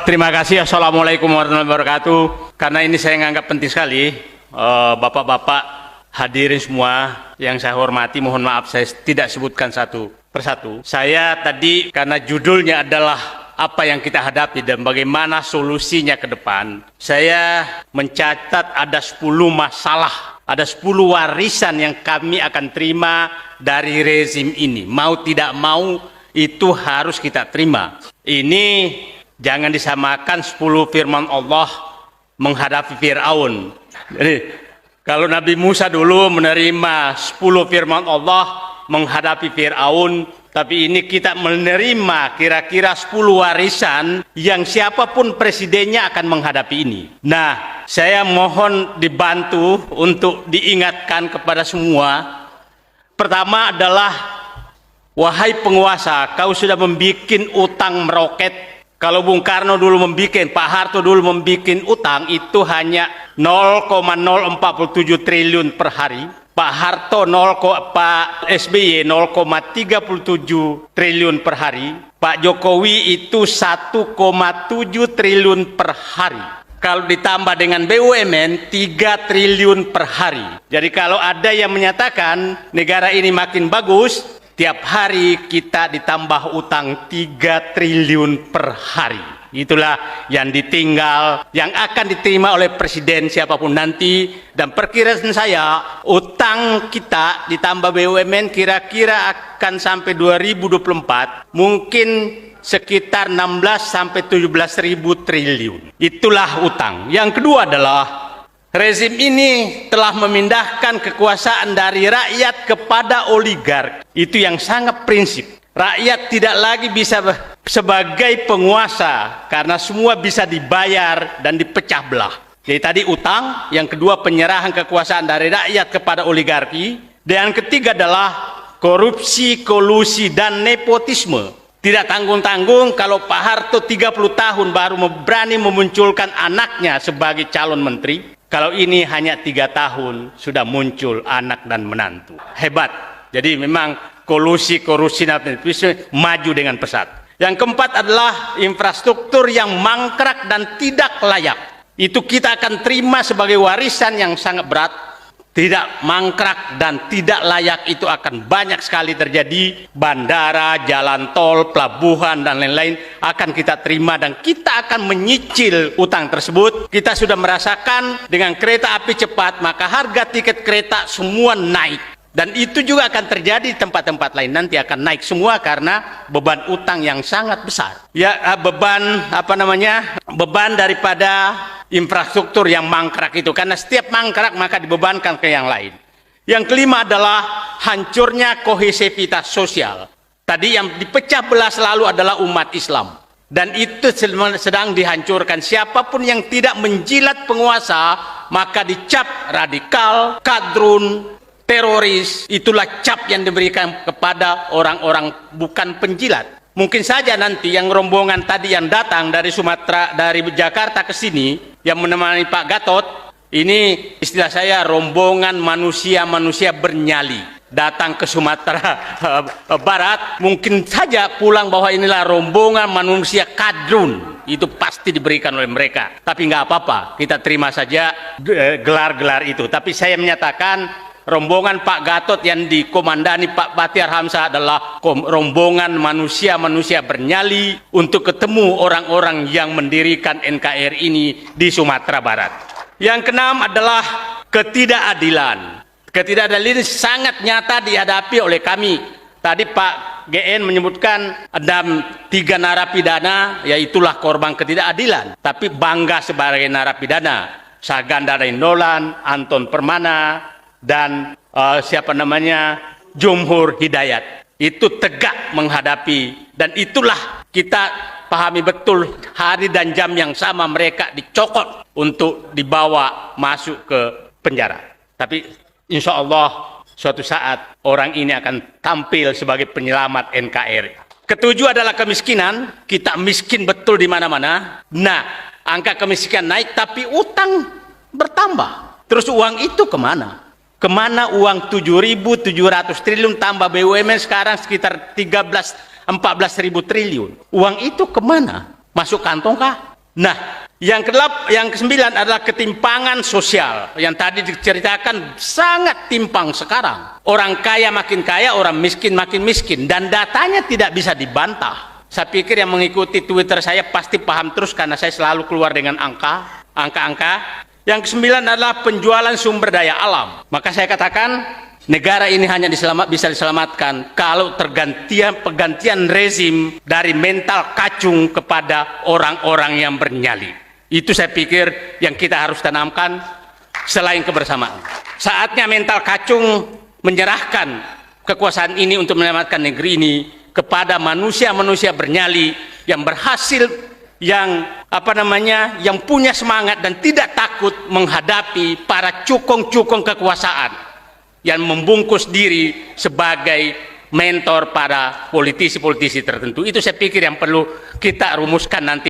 Terima kasih. Assalamualaikum warahmatullahi wabarakatuh. Karena ini saya menganggap penting sekali, Bapak-bapak hadirin semua yang saya hormati, mohon maaf saya tidak sebutkan satu persatu. Saya tadi karena judulnya adalah apa yang kita hadapi dan bagaimana solusinya ke depan, saya mencatat ada 10 masalah, ada 10 warisan yang kami akan terima dari rezim ini. Mau tidak mau itu harus kita terima. Ini jangan disamakan 10 firman Allah menghadapi Fir'aun. Jadi kalau Nabi Musa dulu menerima 10 firman Allah menghadapi Fir'aun, tapi ini kita menerima kira-kira 10 warisan yang siapapun presidennya akan menghadapi ini. Nah, saya mohon dibantu untuk diingatkan kepada semua. Pertama adalah, wahai penguasa, kau sudah membuat utang meroket. Kalau Bung Karno dulu membuat, Pak Harto dulu membuat utang itu hanya 0,047 triliun per hari. Pak Harto Pak SBY 0,37 triliun per hari. Pak Jokowi itu 1,7 triliun per hari. Kalau ditambah dengan BUMN 3 triliun per hari. Jadi kalau ada yang menyatakan negara ini makin bagus, tiap hari kita ditambah utang 3 triliun per hari. Itulah yang ditinggal, yang akan diterima oleh presiden siapapun nanti. Dan perkiraan saya, utang kita ditambah BUMN kira-kira akan sampai 2024, mungkin sekitar 16 sampai 17 ribu triliun. Itulah utang. Yang kedua adalah, rezim ini telah memindahkan kekuasaan dari rakyat kepada oligarki. Itu yang sangat prinsip. Rakyat tidak lagi bisa sebagai penguasa karena semua bisa dibayar dan dipecah belah. Jadi tadi utang, yang kedua penyerahan kekuasaan dari rakyat kepada oligarki, dan yang ketiga adalah korupsi, kolusi, dan nepotisme. Tidak tanggung-tanggung kalau Pak Harto 30 tahun baru berani memunculkan anaknya sebagai calon menteri. Kalau ini hanya 3 tahun sudah muncul anak dan menantu. Hebat. Jadi memang kolusi, nepotisme maju dengan pesat. Yang keempat adalah infrastruktur yang mangkrak dan tidak layak. Itu kita akan terima sebagai warisan yang sangat berat. Tidak mangkrak dan tidak layak itu akan banyak sekali terjadi. Bandara, jalan tol, pelabuhan, dan lain-lain akan kita terima dan kita akan menyicil utang tersebut. Kita sudah merasakan dengan kereta api cepat, maka harga tiket kereta semua naik. Dan itu juga akan terjadi di tempat-tempat lain, nanti akan naik semua karena beban utang yang sangat besar. Ya, beban daripada infrastruktur yang mangkrak itu, karena setiap mangkrak maka dibebankan ke yang lain. Yang kelima adalah hancurnya kohesivitas sosial. Tadi yang dipecah belah selalu adalah umat Islam. Dan itu sedang dihancurkan. Siapapun yang tidak menjilat penguasa, maka dicap radikal, kadrun, teroris. Itulah cap yang diberikan kepada orang-orang bukan penjilat. Mungkin saja nanti yang rombongan tadi yang datang dari Sumatera, dari Jakarta ke sini, yang menemani Pak Gatot, ini istilah saya rombongan manusia-manusia bernyali. Datang ke Sumatera Barat, mungkin saja pulang bahwa inilah rombongan manusia kadrun. Itu pasti diberikan oleh mereka. Tapi nggak apa-apa, kita terima saja gelar-gelar itu. Tapi saya menyatakan, rombongan Pak Gatot yang dikomandani Pak Batiar Hamzah adalah rombongan manusia-manusia bernyali untuk ketemu orang-orang yang mendirikan NKRI ini di Sumatera Barat. Yang keenam adalah ketidakadilan. Ketidakadilan ini sangat nyata dihadapi oleh kami. Tadi Pak GN menyebutkan ada 3 narapidana, yaitulah korban ketidakadilan. Tapi bangga sebagai narapidana. Saganda Nainggolan, Anton Permana, dan Jumhur Hidayat. Itu tegak menghadapi, dan itulah kita pahami betul hari dan jam yang sama mereka dicokot untuk dibawa masuk ke penjara. Tapi insya Allah suatu saat orang ini akan tampil sebagai penyelamat NKRI. Ketujuh adalah kemiskinan. Kita miskin betul di mana-mana. Nah, angka kemiskinan naik tapi utang bertambah. Terus uang itu kemana? Kemana uang 7.700 triliun tambah BUMN sekarang sekitar 14 ribu triliun? Uang itu kemana? Masuk kantong kah? Nah, yang kesembilan adalah ketimpangan sosial. Yang tadi diceritakan sangat timpang sekarang. Orang kaya makin kaya, orang miskin makin miskin. Dan datanya tidak bisa dibantah. Saya pikir yang mengikuti Twitter saya pasti paham terus karena saya selalu keluar dengan angka-angka. Yang kesembilan adalah penjualan sumber daya alam. Maka saya katakan, negara ini hanya bisa diselamatkan kalau pergantian rezim dari mental kacung kepada orang-orang yang bernyali. Itu saya pikir yang kita harus tanamkan selain kebersamaan. Saatnya mental kacung menyerahkan kekuasaan ini untuk menyelamatkan negeri ini kepada manusia-manusia bernyali yang berhasil, yang punya semangat dan tidak takut menghadapi para cukong-cukong kekuasaan yang membungkus diri sebagai mentor pada politisi-politisi tertentu. Itu saya pikir yang perlu kita rumuskan nanti.